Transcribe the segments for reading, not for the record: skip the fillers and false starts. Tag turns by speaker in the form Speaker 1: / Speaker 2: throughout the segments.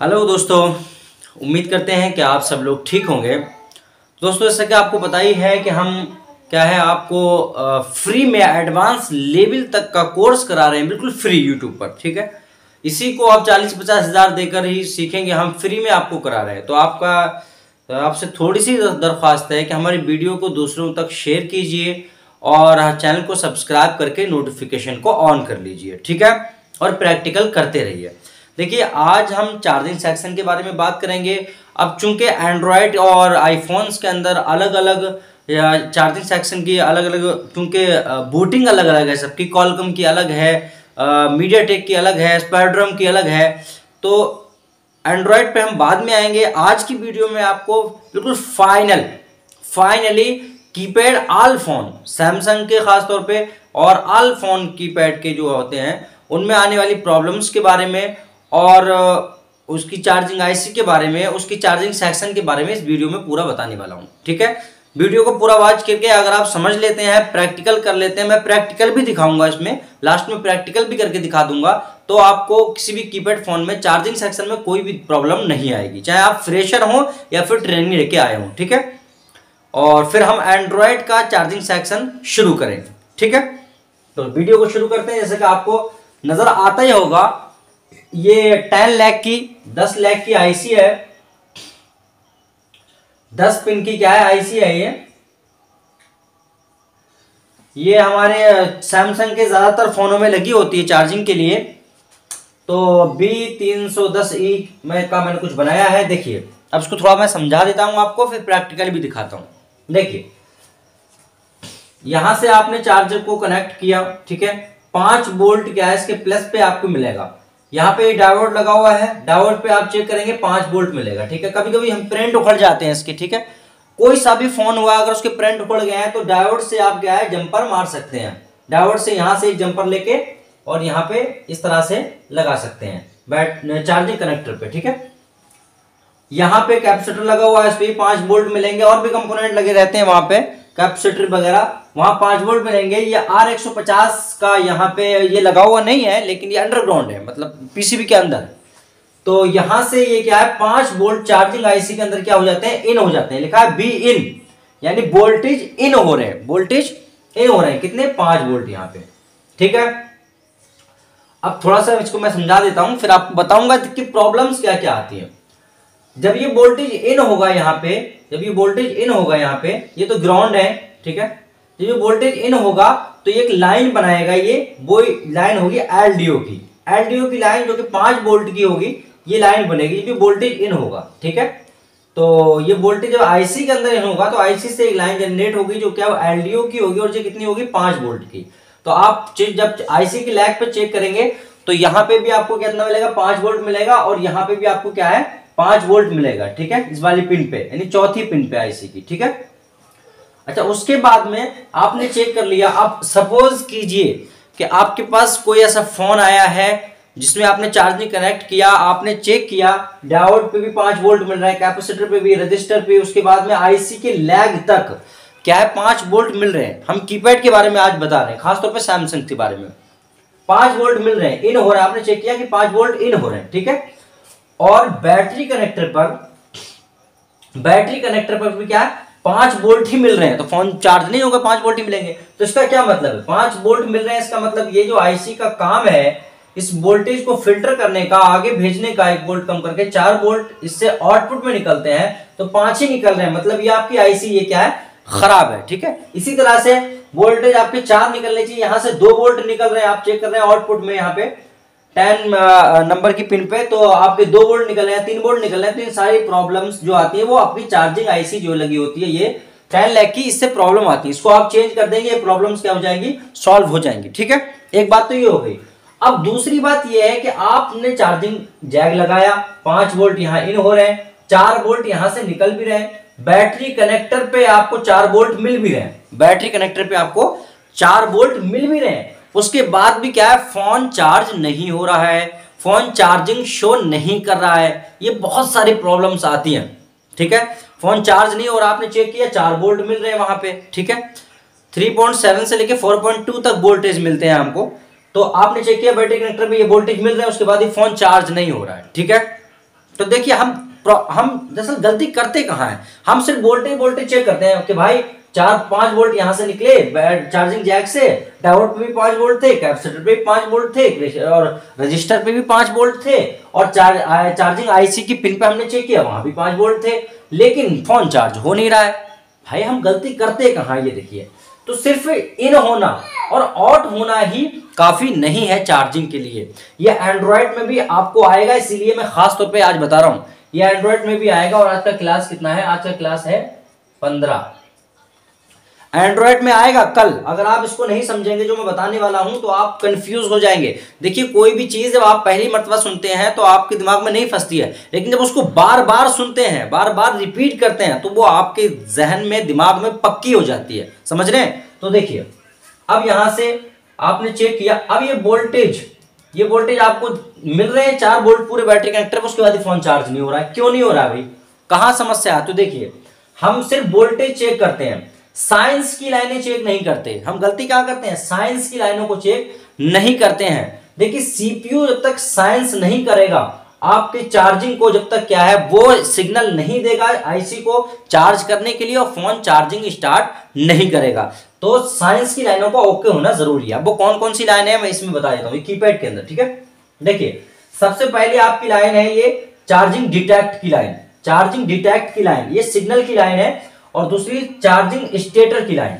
Speaker 1: Hello दोस्तों, उम्मीद करते हैं कि आप सब लोग ठीक होंगे। दोस्तों, जैसा कि आपको पता ही है कि हम क्या है आपको फ्री में एडवांस लेवल तक का कोर्स करा रहे हैं, बिल्कुल फ्री यूट्यूब पर। ठीक है, इसी को आप 40-50 हज़ार देकर ही सीखेंगे, हम फ्री में आपको करा रहे हैं। तो आपसे थोड़ी सी दरख्वास्त है कि हमारी वीडियो को दूसरों तक शेयर कीजिए और चैनल को सब्सक्राइब करके नोटिफिकेशन को ऑन कर लीजिए। ठीक है, और प्रैक्टिकल करते रहिए। देखिए, आज हम चार्जिंग सेक्शन के बारे में बात करेंगे। अब चूंकि एंड्रॉयड और आईफोन्स के अंदर अलग अलग चार्जिंग सेक्शन की अलग अलग, क्योंकि बूटिंग अलग अलग है सबकी, कॉलकॉम की अलग है, मीडियाटेक की अलग है, स्पेक्ट्रम की अलग है। तो एंड्रॉयड पे हम बाद में आएंगे। आज की वीडियो में आपको बिल्कुल finally keypad all phone, Samsung के खास तौर पे और ऑल फोन कीपैड के जो होते हैं उनमें आने वाली प्रॉब्लम्स के बारे में और उसकी चार्जिंग आईसी के बारे में, उसकी चार्जिंग सेक्शन के बारे में इस वीडियो में पूरा बताने वाला हूं। ठीक है, वीडियो को पूरा वॉच करके अगर आप समझ लेते हैं, प्रैक्टिकल कर लेते हैं, मैं प्रैक्टिकल भी दिखाऊंगा, इसमें लास्ट में प्रैक्टिकल भी करके दिखा दूंगा, तो आपको किसी भी कीपैड फोन में चार्जिंग सेक्शन में कोई भी प्रॉब्लम नहीं आएगी, चाहे आप फ्रेशर हो या फिर ट्रेनिंग लेके आए हो। ठीक है, और फिर हम एंड्रॉयड का चार्जिंग सेक्शन शुरू करेंगे। ठीक है, तो वीडियो को शुरू करते हैं। जैसे कि आपको नजर आता ही होगा, ये 10 लाख की 10 लाख की आईसी है, 10 पिन की क्या है आईसी है ये हमारे सैमसंग के ज्यादातर फोनों में लगी होती है चार्जिंग के लिए। तो B310E मैंने कुछ बनाया है। देखिए, अब इसको थोड़ा मैं समझा देता हूं आपको, फिर प्रैक्टिकल भी दिखाता हूं। देखिए, यहां से आपने चार्जर को कनेक्ट किया। ठीक है, 5 वोल्ट क्या है इसके प्लस पे आपको मिलेगा। यहाँ पे डायोड लगा हुआ है, डायोड पे आप चेक करेंगे 5 वोल्ट मिलेगा। ठीक है, कभी कभी हम प्रिंट उखड़ जाते हैं इसके। ठीक है, कोई सा भी फोन हुआ अगर उसके प्रिंट उखड़ गए हैं तो डायोड से आप क्या है जंपर मार सकते हैं। डायोड से यहाँ से एक जंपर लेके और यहाँ पे इस तरह से लगा सकते हैं चार्जिंग कनेक्टर पे। ठीक है, यहाँ पे कैपेसिटर लगा हुआ है, इस पे 5 वोल्ट मिलेंगे, और भी कंपोनेंट लगे रहते हैं वहां पे, कैपेसिटर वगैरह, वहां 5 वोल्ट मिलेंगे। ये R150 का यहाँ पे ये लगा हुआ नहीं है, लेकिन ये अंडरग्राउंड है, मतलब पीसीबी के अंदर। तो यहां से ये क्या है 5 वोल्ट चार्जिंग आईसी के अंदर क्या हो जाते हैं, इन हो जाते हैं। लिखा है बी इन, यानी वोल्टेज इन हो रहे हैं, वोल्टेज इन हो रहे हैं कितने, 5 वोल्ट यहाँ पे। ठीक है, अब थोड़ा सा इसको मैं समझा देता हूं, फिर आपको बताऊंगा कि प्रॉब्लम्स क्या क्या आती है। जब ये वोल्टेज इन होगा यहाँ पे, जब ये वोल्टेज इन होगा यहाँ पे, ये तो ग्राउंड है। ठीक है, जब ये वोल्टेज इन होगा तो एक लाइन बनाएगा, ये वो लाइन होगी एलडीओ की लाइन, जो कि 5 वोल्ट की होगी, ये लाइन बनेगी जब ये वोल्टेज इन होगा। ठीक है, तो ये वोल्टेज जब आईसी के अंदर इन होगा तो आईसी से एक लाइन जनरेट होगी जो क्या एलडीओ की होगी, और ये कितनी होगी 5 वोल्ट की। तो आप जब आईसी की लैग पे चेक करेंगे तो यहाँ पे भी आपको कितना मिलेगा, 5 वोल्ट मिलेगा, और यहाँ पे भी आपको क्या है 5 वोल्ट मिलेगा। ठीक है, इस वाली पिन पे, यानी चौथी पिन पे आईसी की। ठीक है, अच्छा, उसके बाद में आपने चेक कर लिया। अब सपोज कीजिए कि आपके पास कोई ऐसा फोन आया है जिसमें आपने चार्जिंग कनेक्ट किया, आपने चेक किया, डायोड पे भी 5 वोल्ट मिल रहा है, कैपेसिटर पे भी, रजिस्टर पे, उसके बाद में आईसी के लैग तक क्या है 5 वोल्ट मिल रहे हैं। हम कीपैड के बारे में आज बता रहे हैं, खासतौर पे सैमसंग के बारे में। 5 वोल्ट मिल रहे हैं, इन हो रहा है, आपने चेक किया कि 5 वोल्ट इन हो रहे हैं। ठीक है, और बैटरी कनेक्टर पर भी क्या है 5 वोल्ट ही मिल रहे हैं, तो फोन चार्ज नहीं होगा, 5 वोल्ट ही मिलेंगे। तो इसका क्या मतलब है, 5 वोल्ट मिल रहे हैं, इसका मतलब ये जो आईसी का काम है इस वोल्टेज को फिल्टर करने का, आगे भेजने का, 1 वोल्ट कम करके 4 वोल्ट इससे आउटपुट में निकलते हैं, तो 5 ही निकल रहे हैं, मतलब ये आपकी आईसी ये क्या है खराब है। ठीक है, इसी तरह से वोल्टेज आपके 4 निकलने चाहिए, यहां से 2 वोल्ट निकल रहे हैं, आप चेक कर रहे हैं आउटपुट में यहाँ पे 10 नंबर की पिन पे, तो आपके 2 वोल्ट निकल रहे हैं, 3 वोल्ट निकल रहे हैं। तो ये सारी प्रॉब्लम्स जो आती है वो आपकी चार्जिंग आईसी जो लगी होती है, ये 10 लाख की, इससे प्रॉब्लम आती है। इसको आप चेंज कर देंगे, ये प्रॉब्लम्स क्या हो जाएंगी, सॉल्व हो जाएंगी। ठीक है, एक बात तो ये हो गई। अब दूसरी बात ये है कि आपने चार्जिंग जैक लगाया, 5 वोल्ट यहाँ इन हो रहे हैं, 4 वोल्ट यहां से निकल भी रहे हैं, बैटरी कनेक्टर पे आपको 4 वोल्ट मिल भी रहे हैं, बैटरी कनेक्टर पे आपको 4 वोल्ट मिल भी रहे हैं। उसके बाद भी क्या है, फोन चार्ज नहीं हो रहा है, फोन चार्जिंग शो नहीं कर रहा है, ये बहुत सारी प्रॉब्लम्स आती हैं। ठीक है, फोन चार्ज नहीं हो रहा, आपने चेक किया 4 वोल्ट मिल रहे हैं वहां पे। ठीक है, 3.7 से लेके 4.2 तक वोल्टेज मिलते हैं हमको, तो आपने चेक किया बैटरी कनेक्टर पे ये वोल्टेज मिल रहा है, उसके बाद ही फोन चार्ज नहीं हो रहा है। ठीक है, तो देखिए हम दरअसल गलती करते कहाँ हैं, हम सिर्फ वोल्टेज चेक करते हैं कि भाई 4-5 वोल्ट यहाँ से निकले चार्जिंग जैक से, डायोड पे भी 5 वोल्ट थे, कैपेसिटर पे भी 5 वोल्ट थे और रजिस्टर पे भी 5 वोल्ट थे और चार्जिंग आईसी की पिन पे हमने चेक किया वहां भी 5 वोल्ट थे, लेकिन फोन चार्ज हो नहीं रहा है। भाई हम गलती करते कहाँ, ये देखिए। तो सिर्फ इन होना और आउट होना ही काफी नहीं है चार्जिंग के लिए। ये एंड्रॉयड में भी आपको आएगा, इसीलिए मैं खास तौर पे आज बता रहा हूं, ये एंड्रॉयड में भी आएगा। और आज का क्लास कितना है, आज का क्लास है 15, एंड्रॉयड में आएगा कल। अगर आप इसको नहीं समझेंगे जो मैं बताने वाला हूं तो आप कंफ्यूज हो जाएंगे। देखिए कोई भी चीज जब आप पहली मर्तबा सुनते हैं तो आपके दिमाग में नहीं फंसती है, लेकिन जब उसको बार बार सुनते हैं, बार बार रिपीट करते हैं, तो वो आपके जहन में, दिमाग में पक्की हो जाती है। समझ रहे हैं? तो देखिए अब यहां से आपने चेक किया, अब ये वोल्टेज आपको मिल रहे हैं 4 वोल्ट पूरे बैटरी कनेक्टर पर, उसके बाद फोन चार्ज नहीं हो रहा है। क्यों नहीं हो रहा है भाई, कहां समस्या है? तो देखिए हम सिर्फ वोल्टेज चेक करते हैं, साइंस की लाइनें चेक नहीं करते। हम गलती क्या करते हैं, साइंस की लाइनों को चेक नहीं करते हैं। देखिए सीपीयू जब तक साइंस नहीं करेगा आपके चार्जिंग को, जब तक क्या है वो सिग्नल नहीं देगा आईसी को चार्ज करने के लिए और फोन चार्जिंग स्टार्ट नहीं करेगा। तो साइंस की लाइनों का ओके होना जरूरी है। अब वो कौन कौन सी लाइन है मैं इसमें बता देता हूँ, कीपैड के अंदर। ठीक है, देखिए सबसे पहले आपकी लाइन है ये चार्जिंग डिटेक्ट की लाइन, चार्जिंग डिटेक्ट की लाइन ये सिग्नल की लाइन है, और दूसरी चार्जिंग स्टेटर की लाइन।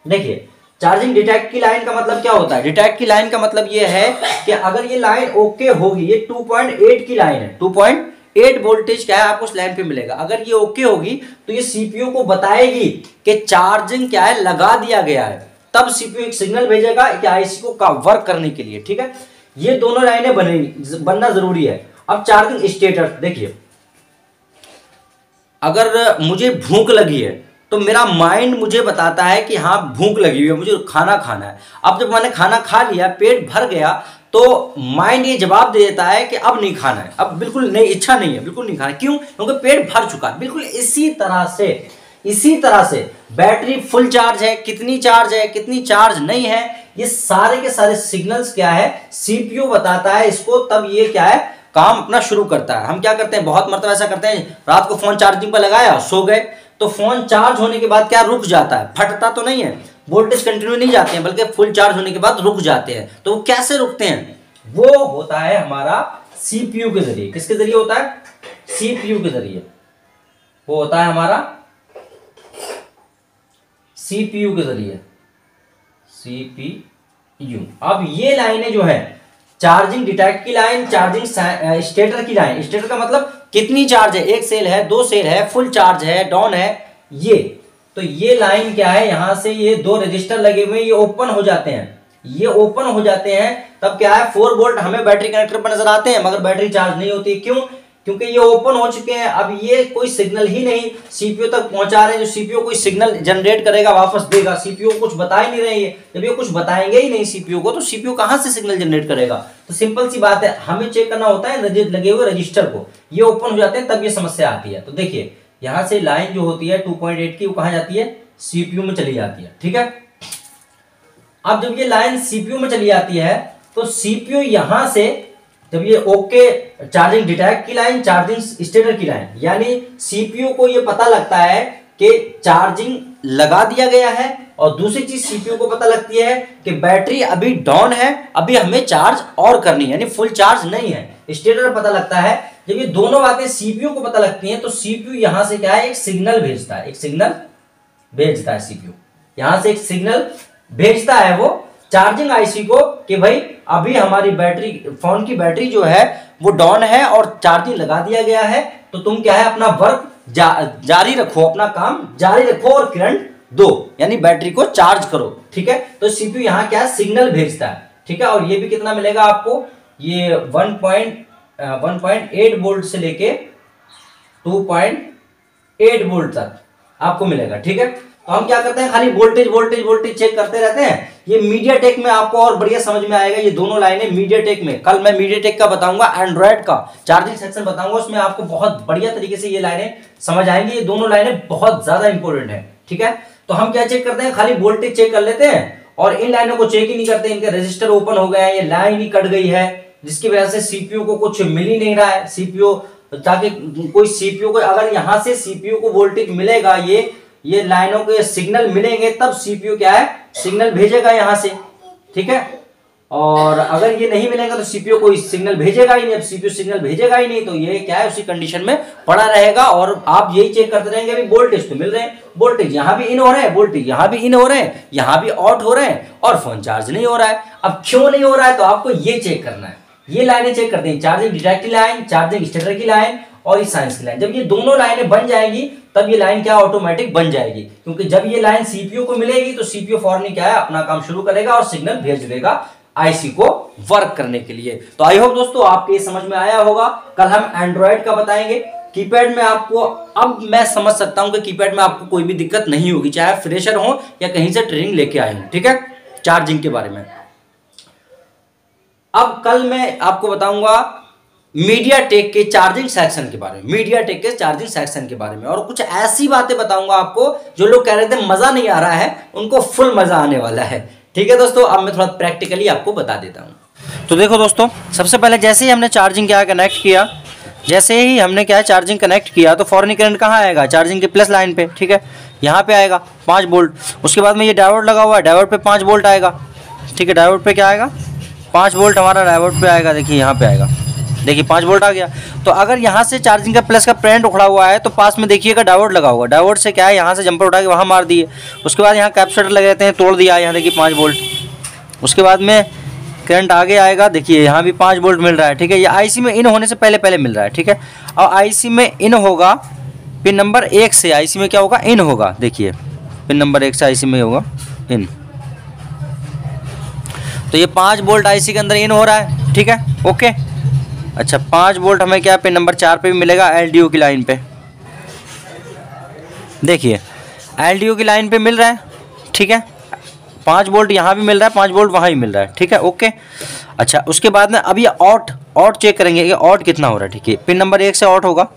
Speaker 1: देखिए चार्जिंग डिटेक्ट की लाइन का मतलब क्या होता है, डिटेक्ट की लाइन का मतलब ये है कि अगर ये लाइन ओके होगी, ये 2.8 की लाइन है, 2.8 वोल्टेज क्या है आपको इस लाइन पे मिलेगा। अगर ये ओके होगी तो ये सीपीयू को बताएगी कि चार्जिंग क्या है लगा दिया गया है, तब सीपीयू एक सिग्नल भेजेगा कि आईसी को का वर्क करने के लिए। ठीक है, ये दोनों लाइनें बनना जरूरी है। अब चार्जिंग स्टेटस देखिए, अगर मुझे भूख लगी है तो मेरा माइंड मुझे बताता है कि हाँ भूख लगी हुई है, मुझे खाना खाना है। अब जब मैंने खाना खा लिया, पेट भर गया, तो माइंड ये जवाब दे देता है कि अब नहीं खाना है, अब बिल्कुल नहीं, इच्छा नहीं है, बिल्कुल नहीं खाना। क्यों? क्योंकि पेट भर चुका है। बिल्कुल इसी तरह से बैटरी फुल चार्ज है, कितनी चार्ज है, कितनी चार्ज नहीं है, ये सारे के सारे सिग्नल्स क्या है सीपीयू बताता है इसको, तब ये क्या है काम अपना शुरू करता है। हम क्या करते हैं, बहुत मर्तबा ऐसा करते हैं, रात को फोन चार्जिंग पर लगाया, सो गए, तो फोन चार्ज होने के बाद क्या रुक जाता है, फटता तो नहीं है, वोल्टेज कंटिन्यू नहीं जाते हैं, बल्कि फुल चार्ज होने के बाद रुक जाते हैं। तो वो कैसे रुकते हैं, वो होता है हमारा सीपीयू के जरिए। किसके जरिए होता है? सीपीयू के जरिए। वो होता है हमारा सीपीयू के जरिए, सीपीयू। अब ये लाइनें जो है चार्जिंग डिटेक्ट की लाइन, चार्जिंग स्टेटर की लाइन, स्टेटर का मतलब कितनी चार्ज है, एक सेल है, 2 सेल है, फुल चार्ज है, डाउन है, ये तो ये लाइन क्या है, यहां से ये 2 रजिस्टर लगे हुए हैं, ये ओपन हो जाते हैं, ये ओपन हो जाते हैं, तब क्या है 4 वोल्ट हमें बैटरी कनेक्टर पर नजर आते हैं, मगर बैटरी चार्ज नहीं होती। क्यों? क्योंकि ये ओपन हो चुके हैं। अब ये कोई सिग्नल ही नहीं सीपीयू तक पहुंचा रहे हैं, जो सीपीयू कोई सिग्नल जनरेट करेगा वापस देगा, सीपीयू को कुछ बता ही नहीं रहे हैं। जब ये कुछ बताएंगे ही नहीं सीपीयू को, तो सीपीयू कहां से सिग्नल जनरेट करेगा? तो सिंपल सी बात है, हमें चेक करना होता है लगे हुए रजिस्टर को, ये ओपन हो जाते हैं, तब ये समस्या आती है। तो देखिए यहां से लाइन जो होती है 2.8 की, वो कहां जाती है, सीपीयू में चली जाती है। ठीक है, अब जब ये लाइन सीपीयू में चली जाती है तो सीपीयू यहां से, जब ये ओके चार्जिंग डिटेक्ट की लाइन, चार्जिंग स्टेटर की लाइन, यानी सीपीयू को ये पता लगता है कि चार्जिंग लगा दिया गया है, और दूसरी चीज सीपीयू को पता लगती है कि बैटरी अभी डाउन है, अभी हमें चार्ज और करनी है, यानी फुल चार्ज नहीं है। स्टेटर पता लगता है। जब ये दोनों बातें सीपीयू को पता लगती हैं तो सीपीयू यहां से क्या है, एक सिग्नल भेजता है, एक सिग्नल भेजता है सीपीयू, यहां से एक सिग्नल भेजता है वो चार्जिंग आईसी को कि भाई अभी हमारी बैटरी, फोन की बैटरी जो है वो डाउन है और चार्जिंग लगा दिया गया है, तो तुम क्या है अपना वर्क जारी रखो, अपना काम जारी रखो और करंट दो, यानी बैटरी को चार्ज करो। ठीक है, तो सीपीयू यहाँ क्या सिग्नल भेजता है। ठीक है, और ये भी कितना मिलेगा आपको, ये 1.8 वोल्ट से लेके 2.8 वोल्ट तक आपको मिलेगा। ठीक है, तो हम क्या करते हैं, खाली वोल्टेज चेक करते रहते हैं। ये मीडियाटेक में आपको और बढ़िया समझ में आएगा, ये दोनों लाइनें मीडियाटेक में, कल मैं मीडियाटेक का बताऊंगा, एंड्रॉयड का चार्जिंग सेक्शन बताऊंगा, उसमें आपको बहुत बढ़िया तरीके से ये लाइनें समझ आएंगी। ये दोनों लाइनें बहुत ज्यादा इंपॉर्टेंट है। ठीक है, तो हम क्या चेक करते हैं, खाली वोल्टेज चेक कर लेते हैं और इन लाइनों को चेक ही नहीं करते, इनके रजिस्टर ओपन हो गए हैं, ये लाइन ही कट गई है, जिसकी वजह से सीपीयू को कुछ मिल ही नहीं रहा है, सीपीयू ताकि कोई सीपीयू को, अगर यहाँ से सीपीयू को वोल्टेज मिलेगा, ये लाइनों के सिग्नल मिलेंगे तब सीपीयू क्या है, सिग्नल भेजेगा यहाँ से, ठीक है। और अगर ये नहीं मिलेगा तो सीपीयू कोई सिग्नल भेजेगा ही नहीं। अब सीपीयू सिग्नल भेजेगा ही नहीं तो ये क्या है, उसी कंडीशन में पड़ा रहेगा और आप यही चेक करते रहेंगे। अभी वोल्टेज तो मिल रहे हैं, वोल्टेज यहाँ भी इन हो रहे हैं, वोल्टेज यहाँ भी इन हो रहे हैं, यहाँ भी आउट हो रहे हैं और फोन चार्ज नहीं हो रहा है। अब क्यों नहीं हो रहा है तो आपको ये चेक करना है, ये लाइनें चेक करते हैं, चार्जिंग डिटेक्ट की लाइन, चार्जिंग स्टेटर की लाइन और इस साइंस की लाइन। जब ये दोनों लाइनें बन जाएगी तब ये लाइन क्या ऑटोमेटिक बन जाएगी, क्योंकि जब ये लाइन सीपीयू को मिलेगी तो सीपीयू फौरन क्या है, अपना काम शुरू करेगा और सिग्नल भेज देगा आईसी को वर्क करने के लिए। तो आई होप दोस्तों आपके ये समझ में आया होगा। कल हम एंड्रॉइड का बताएंगे। कीपैड में आपको, अब मैं समझ सकता हूं कि कीपैड में आपको कोई भी दिक्कत नहीं होगी, चाहे फ्रेशर हो या कहीं से ट्रेनिंग लेके आए हो, ठीक है। चार्जिंग के बारे में अब कल मैं आपको बताऊंगा मीडियाटेक के चार्जिंग सेक्शन के बारे में, मीडियाटेक के चार्जिंग सेक्शन के बारे में, और कुछ ऐसी बातें बताऊंगा आपको जो लोग कह रहे थे मजा नहीं आ रहा है, उनको फुल मजा आने वाला है, ठीक है दोस्तों। अब मैं थोड़ा प्रैक्टिकली आपको बता देता हूं। तो देखो दोस्तों, सबसे पहले जैसे ही हमने चार्जिंग क्या कनेक्ट किया, जैसे ही हमने क्या चार्जिंग कनेक्ट किया तो फौरन करंट कहाँ आएगा, चार्जिंग के प्लस लाइन पे, ठीक है, यहाँ पे आएगा 5 वोल्ट। उसके बाद में ये डायोड लगा हुआ है, डायोड पे 5 वोल्ट आएगा, ठीक है, डायोड पे क्या आएगा, 5 वोल्ट हमारा डायोड पे आएगा। देखिए यहाँ पे आएगा, देखिए 5 वोल्ट आ गया। तो अगर यहाँ से चार्जिंग का प्लस का करंट उखड़ा हुआ है तो पास में देखिएगा डायोड लगा हुआ, डायोड से क्या है, यहाँ से जंपर उठा के वहाँ मार दिए। उसके बाद यहाँ कैपेसिटर लगे रहते हैं, तोड़ दिया, यहाँ देखिए 5 वोल्ट। उसके बाद में करंट आगे आएगा, देखिए यहाँ भी 5 वोल्ट मिल रहा है, ठीक है। ये आईसी में इन होने से पहले पहले मिल रहा है, ठीक है। और आईसी में इन होगा पिन नंबर 1 से, आईसी में क्या होगा, इन होगा, देखिए पिन नंबर 1 से आईसी में होगा इन। तो ये 5 वोल्ट आईसी के अंदर इन हो रहा है, ठीक है, ओके। अच्छा 5 वोल्ट हमें क्या पिन नंबर 4 पे भी मिलेगा, एलडीओ की लाइन पे, देखिए एलडीओ की लाइन पे मिल रहा है, ठीक है। 5 वोल्ट यहाँ भी मिल रहा है, 5 वोल्ट वहाँ भी मिल रहा है, ठीक है, ओके। अच्छा उसके बाद में अब ये ऑट चेक करेंगे, ये ऑट कितना हो रहा है, ठीक है, पिन नंबर 1 से ऑट होगा।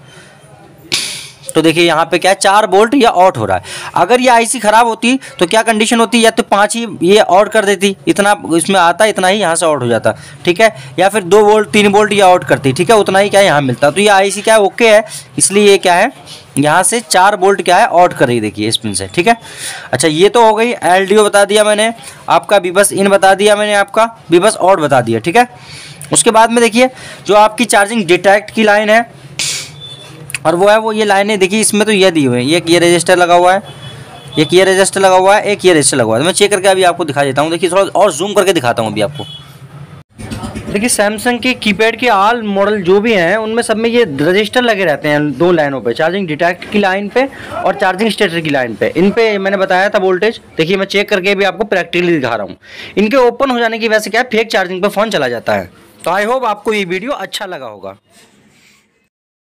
Speaker 1: तो देखिए यहाँ पे क्या है, 4 वोल्ट या ऑट हो रहा है। अगर ये आईसी खराब होती तो क्या कंडीशन होती, या तो 5 ही ये ऑट कर देती, इतना इसमें आता, इतना ही यहाँ से ऑट हो जाता, ठीक है, या फिर 2 वोल्ट 3 वोल्ट ये ऑट करती, ठीक है, उतना ही क्या है यहाँ मिलता। तो ये आईसी क्या है, ओके है, इसलिए ये क्या है, यहाँ से 4 वोल्ट क्या है ऑट कर रही, देखिए इस पिन से, ठीक है। अच्छा ये तो हो गई, एलडीओ बता दिया मैंने आपका, बीबस इन बता दिया मैंने आपका, बीबस आउट बता दिया, ठीक है। उसके बाद में देखिए जो आपकी चार्जिंग डिटेक्ट की लाइन है, और वो है वो ये लाइनें, देखिए इसमें तो ये दी हुई है, एक ये रजिस्टर लगा हुआ है, एक ये रजिस्टर लगा हुआ है, एक ये रजिस्टर लगा हुआ है। तो मैं चेक करके अभी आपको दिखा देता हूँ, देखिए थोड़ा और जूम करके दिखाता हूँ अभी आपको। देखिए सैमसंग के कीपैड के ऑल मॉडल जो भी हैं उनमें सब में ये रजिस्टर लगे रहते हैं 2 लाइनों पे, चार्जिंग डिटेक्ट की लाइन पे और चार्जिंग स्टेटर की लाइन पे। इन पे मैंने बताया था वोल्टेज, देखिए मैं चेक करके भी आपको प्रैक्टिकली दिखा रहा हूँ। इनके ओपन हो जाने की वजह से क्या है, फेक चार्जिंग पे फ़ोन चला जाता है। तो आई होप आपको ये वीडियो अच्छा लगा होगा।